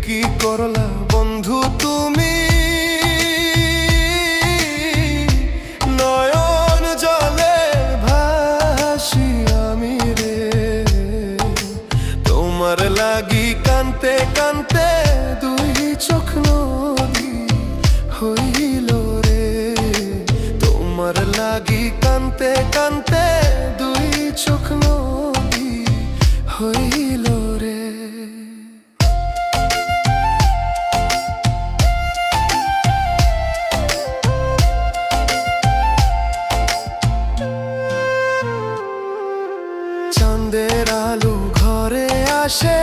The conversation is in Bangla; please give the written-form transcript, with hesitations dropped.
কি করলা বন্ধু তুমি, নয়ন জলে ভাসি আমি রে। তোমার লাগি কানতে কানতে দুই চোখ নদী হইল রে। তোমার লাগি কানতে কানতে দুই চোখ নদী হইল রে। চাঁদের আলো ঘরে আসে,